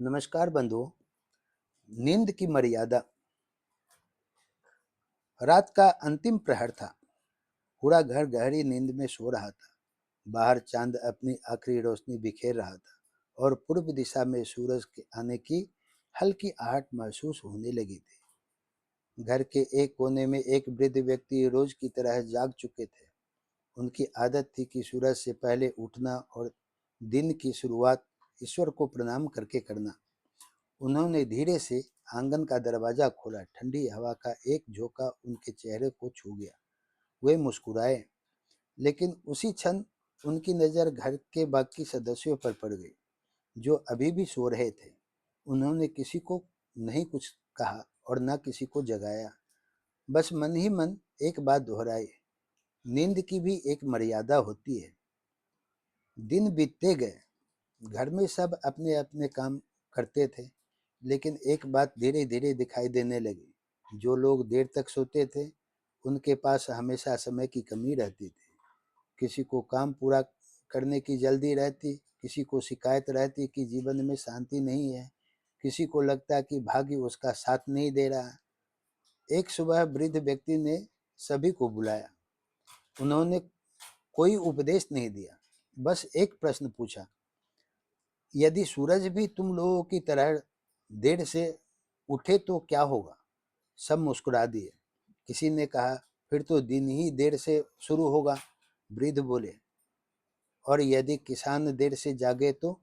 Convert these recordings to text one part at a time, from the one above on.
नमस्कार बंधुओं। नींद की मर्यादा। रात का अंतिम प्रहर था। पूरा घर गहरी नींद में सो रहा था। बाहर चांद अपनी आखिरी रोशनी बिखेर रहा था और पूर्व दिशा में सूरज के आने की हल्की आहट महसूस होने लगी थी। घर के एक कोने में एक वृद्ध व्यक्ति रोज की तरह जाग चुके थे। उनकी आदत थी कि सूरज से पहले उठना और दिन की शुरुआत ईश्वर को प्रणाम करके करना। उन्होंने धीरे से आंगन का दरवाजा खोला। ठंडी हवा का एक झोंका उनके चेहरे को छू गया। वे मुस्कुराए, लेकिन उसी क्षण उनकी नज़र घर के बाकी सदस्यों पर पड़ गई, जो अभी भी सो रहे थे। उन्होंने किसी को नहीं कुछ कहा और न किसी को जगाया, बस मन ही मन एक बात दोहराई, नींद की भी एक मर्यादा होती है। दिन बीतते गए। घर में सब अपने अपने काम करते थे, लेकिन एक बात धीरे धीरे दिखाई देने लगी। जो लोग देर तक सोते थे, उनके पास हमेशा समय की कमी रहती थी। किसी को काम पूरा करने की जल्दी रहती, किसी को शिकायत रहती कि जीवन में शांति नहीं है, किसी को लगता कि भाग्य उसका साथ नहीं दे रहा। एक सुबह वृद्ध व्यक्ति ने सभी को बुलाया। उन्होंने कोई उपदेश नहीं दिया, बस एक प्रश्न पूछा, यदि सूरज भी तुम लोगों की तरह देर से उठे तो क्या होगा? सब मुस्कुरा दिए। किसी ने कहा, फिर तो दिन ही देर से शुरू होगा। वृद्ध बोले, और यदि किसान देर से जागे तो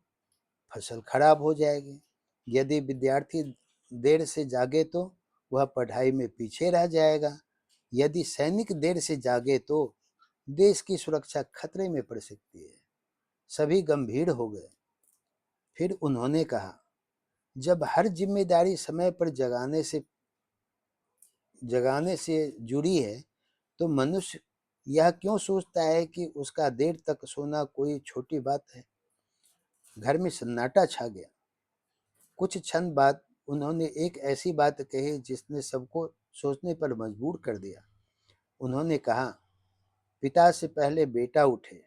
फसल खराब हो जाएगी। यदि विद्यार्थी देर से जागे तो वह पढ़ाई में पीछे रह जाएगा। यदि सैनिक देर से जागे तो देश की सुरक्षा खतरे में पड़ सकती है। सभी गंभीर हो गए। फिर उन्होंने कहा, जब हर जिम्मेदारी समय पर जगाने से जुड़ी है, तो मनुष्य यह क्यों सोचता है कि उसका देर तक सोना कोई छोटी बात है? घर में सन्नाटा छा गया। कुछ क्षण बाद उन्होंने एक ऐसी बात कही जिसने सबको सोचने पर मजबूर कर दिया। उन्होंने कहा, पिता से पहले बेटा उठे।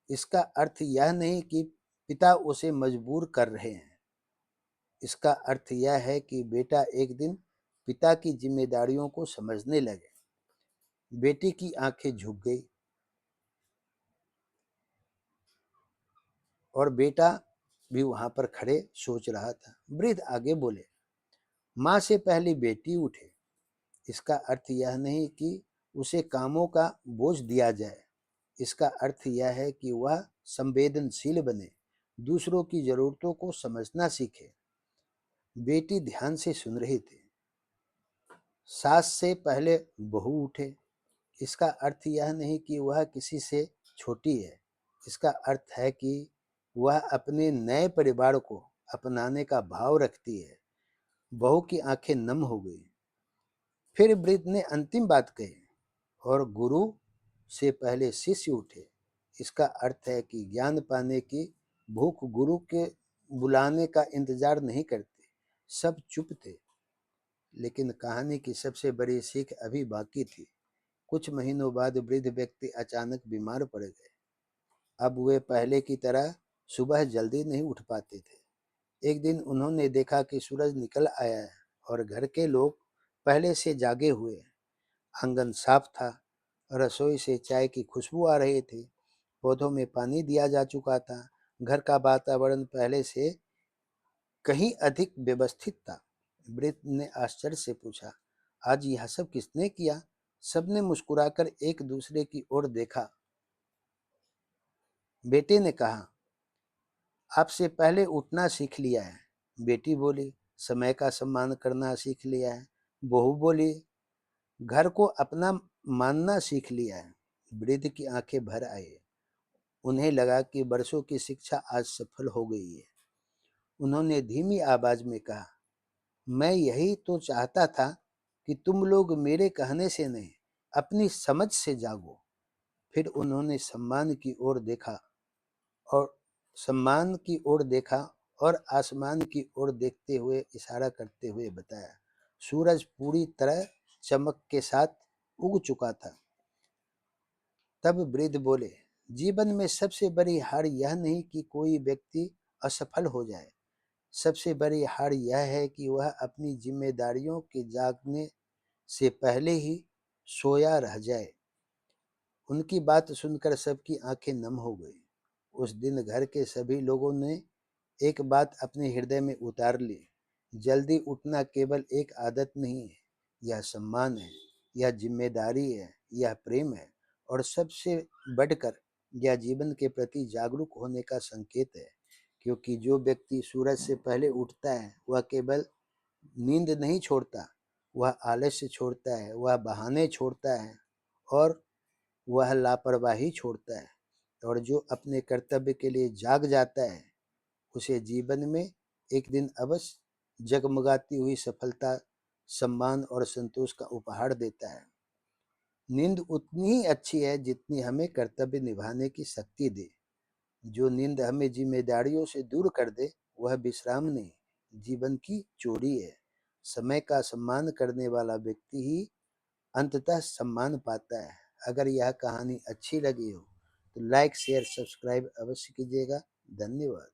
इसका अर्थ यह नहीं कि पिता उसे मजबूर कर रहे हैं। इसका अर्थ यह है कि बेटा एक दिन पिता की जिम्मेदारियों को समझने लगे। बेटी की आंखें झुक गई और बेटा भी वहां पर खड़े सोच रहा था। वृद्ध आगे बोले, माँ से पहले बेटी उठे। इसका अर्थ यह नहीं कि उसे कामों का बोझ दिया जाए। इसका अर्थ यह है कि वह संवेदनशील बने, दूसरों की जरूरतों को समझना सीखे। बेटी ध्यान से सुन रही थी। सास से पहले बहू उठे। इसका अर्थ यह नहीं कि वह किसी से छोटी है। इसका अर्थ है कि वह अपने नए परिवार को अपनाने का भाव रखती है। बहू की आंखें नम हो गई। फिर वृद्ध ने अंतिम बात कही, और गुरु से पहले शिष्य उठे। इसका अर्थ है कि ज्ञान पाने की भूख गुरु के बुलाने का इंतजार नहीं करती। सब चुप थे, लेकिन कहानी की सबसे बड़ी सीख अभी बाकी थी। कुछ महीनों बाद वृद्ध व्यक्ति अचानक बीमार पड़ गए। अब वे पहले की तरह सुबह जल्दी नहीं उठ पाते थे। एक दिन उन्होंने देखा कि सूरज निकल आया है और घर के लोग पहले से जागे हुए हैं। आंगन साफ था, रसोई से चाय की खुशबू आ रही थी, पौधों में पानी दिया जा चुका था। घर का वातावरण पहले से कहीं अधिक व्यवस्थित था। वृद्ध ने आश्चर्य से पूछा, आज यह सब किसने किया? सबने मुस्कुराकर एक दूसरे की ओर देखा। बेटे ने कहा, आपसे पहले उठना सीख लिया है। बेटी बोली, समय का सम्मान करना सीख लिया है। बहू बोली, घर को अपना मानना सीख लिया है। वृद्ध की आंखें भर आई। उन्हें लगा कि वर्षों की शिक्षा आज सफल हो गई है। उन्होंने धीमी आवाज में कहा, मैं यही तो चाहता था कि तुम लोग मेरे कहने से नहीं, अपनी समझ से जागो। फिर उन्होंने और सम्मान की ओर देखा और आसमान की ओर देखते हुए इशारा करते हुए बताया, सूरज पूरी तरह चमक के साथ उग चुका था। तब वृद्ध बोले, जीवन में सबसे बड़ी हार यह नहीं कि कोई व्यक्ति असफल हो जाए, सबसे बड़ी हार यह है कि वह अपनी जिम्मेदारियों के जागने से पहले ही सोया रह जाए। उनकी बात सुनकर सबकी आंखें नम हो गई। उस दिन घर के सभी लोगों ने एक बात अपने हृदय में उतार ली। जल्दी उठना केवल एक आदत नहीं है, यह सम्मान है, यह जिम्मेदारी है, यह प्रेम है और सबसे बढ़कर यह जीवन के प्रति जागरूक होने का संकेत है। क्योंकि जो व्यक्ति सूरज से पहले उठता है वह केवल नींद नहीं छोड़ता, वह आलस्य छोड़ता है, वह बहाने छोड़ता है और वह लापरवाही छोड़ता है। और जो अपने कर्तव्य के लिए जाग जाता है उसे जीवन में एक दिन अवश्य जगमगाती हुई सफलता, सम्मान और संतोष का उपहार देता है। नींद उतनी ही अच्छी है जितनी हमें कर्तव्य निभाने की शक्ति दे। जो नींद हमें जिम्मेदारियों से दूर कर दे वह विश्राम नहीं, जीवन की चोरी है। समय का सम्मान करने वाला व्यक्ति ही अंततः सम्मान पाता है। अगर यह कहानी अच्छी लगी हो तो लाइक शेयर सब्सक्राइब अवश्य कीजिएगा। धन्यवाद।